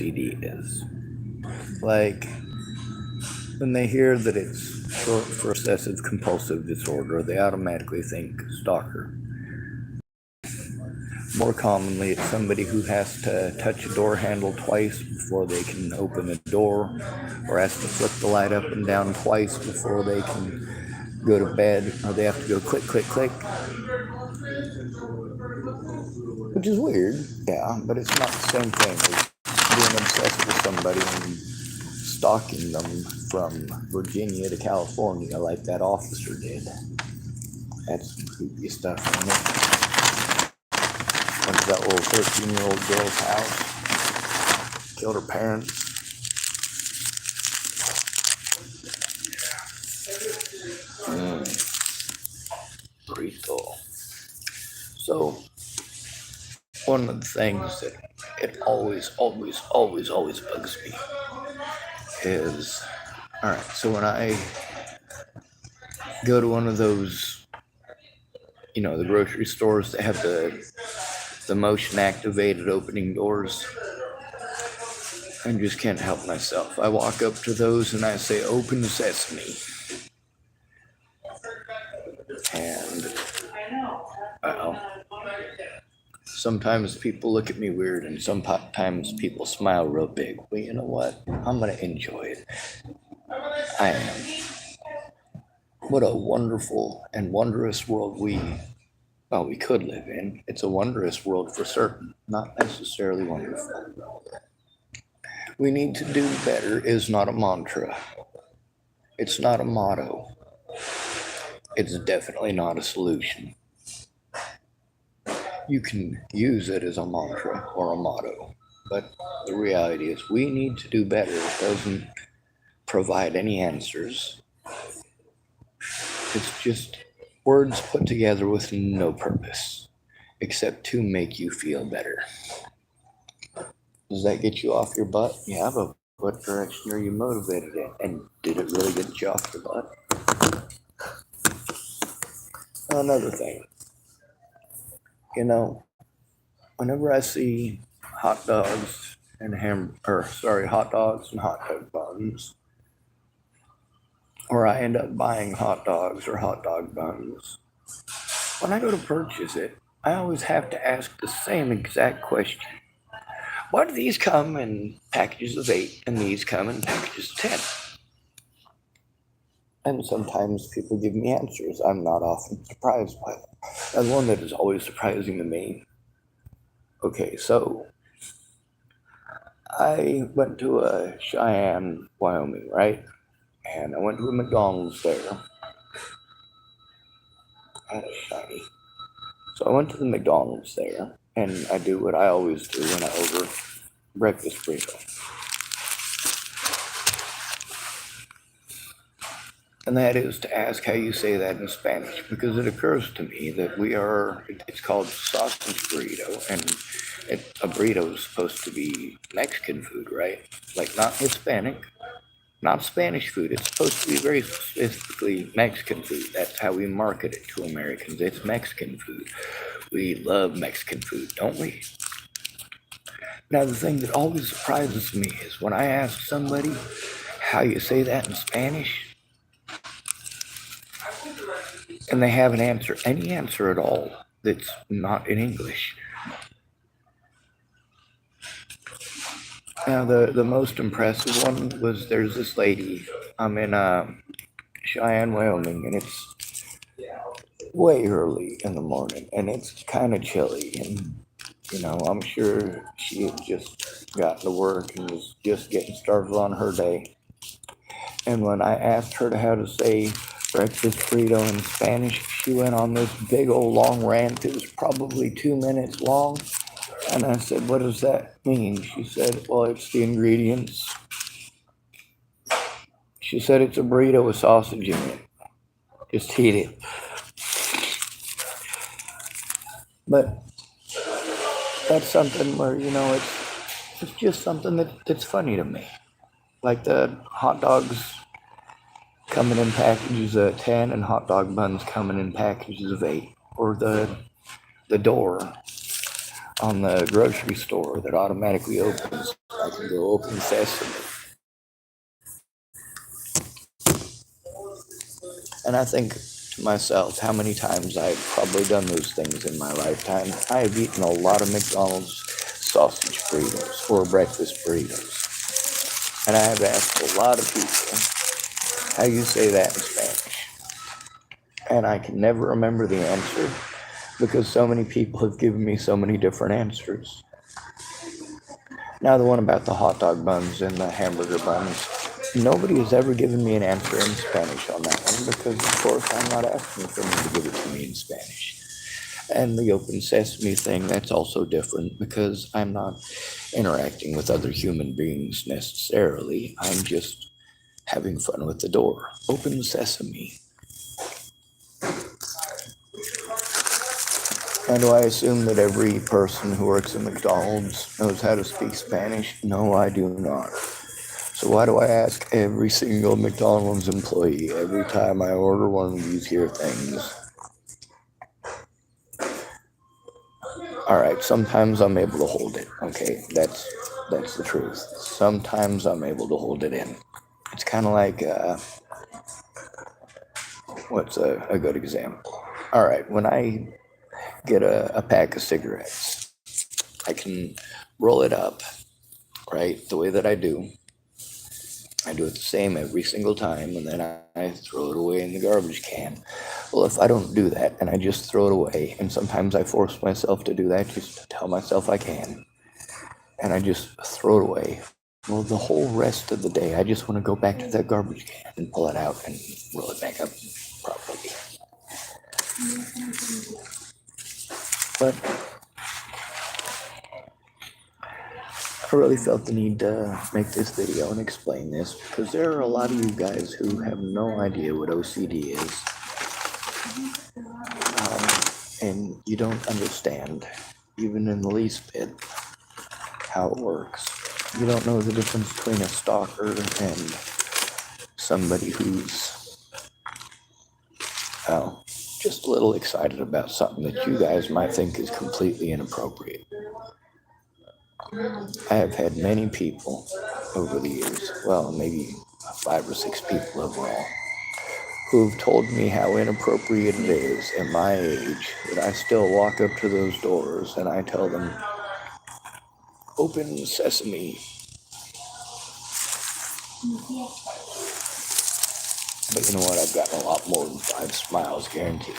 OCD is. Like, when they hear that it's short for obsessive compulsive disorder, they automatically think stalker. More commonly, it's somebody who has to touch a door handle twice before they can open the door, or has to flip the light up and down twice before they can go to bed, or they have to go click, click, click. Which is weird, yeah, but it's not the same thing as being obsessed with somebody and stalking them from Virginia to California like that officer did. That's some creepy stuff, isn't it? Went to that little 13-year-old girl's house, killed her parents. Burrito. So, one of the things that it always bugs me is, all right, so when I go to one of those, the grocery stores that have the motion activated opening doors, I just can't help myself. I walk up to those and I say, "Open Sesame." And, sometimes people look at me weird, and sometimes people smile real big. Well, you know what? I'm going to enjoy it. I am. What a wonderful and wondrous world we could live in. It's a wondrous world for certain, not necessarily wonderful. We need to do better is not a mantra. It's not a motto. It's definitely not a solution. You can use it as a mantra or a motto, but the reality is we need to do better. It doesn't provide any answers. It's just words put together with no purpose, except to make you feel better. Does that get you off your butt? Yeah, but what direction are you motivated in? And did it really get you off your butt? Another thing, whenever I see hot dogs and hot dogs and hot dog buns, or I end up buying hot dogs or hot dog buns, when I go to purchase it, I always have to ask the same exact question. Why do these come in packages of 8 and these come in packages of 10? And sometimes people give me answers I'm not often surprised by them. And one that is always surprising to me. Okay, so I went to Cheyenne, Wyoming, right? And I went to a McDonald's there. Kind of shiny. So I went to the McDonald's there, and I do what I always do when I order breakfast burrito. And that is to ask how you say that in Spanish, because it occurs to me that it's called sausage burrito, and a burrito is supposed to be Mexican food, right? Like not Hispanic, not Spanish food. It's supposed to be very specifically Mexican food. That's how we market it to Americans. It's Mexican food. We love Mexican food, don't we? Now, the thing that always surprises me is when I ask somebody how you say that in Spanish, and they have any answer at all that's not in English. Now, the most impressive one was there's this lady. I'm in Cheyenne, Wyoming, and it's way early in the morning, and it's kind of chilly, and I'm sure she had just gotten to work and was just getting started on her day. And when I asked her how to say breakfast burrito in Spanish, she went on this big old long rant. It was probably 2 minutes long. And I said, "What does that mean?" She said, "Well, it's the ingredients." She said, "It's a burrito with sausage in it. Just eat it." But that's something where, it's just something that's funny to me. Like the hot dogs coming in packages of 10 and hot dog buns coming in packages of 8. Or the door. on the grocery store that automatically opens. I can go open Sesame. And I think to myself how many times I've probably done those things in my lifetime. I have eaten a lot of McDonald's sausage burritos or breakfast burritos. And I have asked a lot of people how you say that in Spanish. And I can never remember the answer because so many people have given me so many different answers. Now the one about the hot dog buns and the hamburger buns, nobody has ever given me an answer in Spanish on that one because, of course, I'm not asking for them to give it to me in Spanish. And the open sesame thing, that's also different because I'm not interacting with other human beings necessarily. I'm just having fun with the door. Open sesame. And do I assume that every person who works at McDonald's knows how to speak Spanish? No, I do not. So why do I ask every single McDonald's employee every time I order one of these here things? Alright, sometimes I'm able to hold it. Okay, that's the truth. Sometimes I'm able to hold it in. It's kind of like, what's a good example? Alright, when I get a pack of cigarettes, I can roll it up, right, the way that I do. I do it the same every single time, and then I throw it away in the garbage can. Well, if I don't do that, and I just throw it away, and sometimes I force myself to do that just to tell myself I can, and I just throw it away, well, the whole rest of the day, I just want to go back to that garbage can and pull it out and roll it back up properly. But I really felt the need to make this video and explain this because there are a lot of you guys who have no idea what OCD is. And you don't understand, even in the least bit, how it works. You don't know the difference between a stalker and somebody who's, well, just a little excited about something that you guys might think is completely inappropriate. I have had many people over the years, well, maybe 5 or 6 people overall, who've told me how inappropriate it is at my age that I still walk up to those doors and I tell them, open sesame. But you know what? I've gotten a lot more than 5 smiles guaranteed.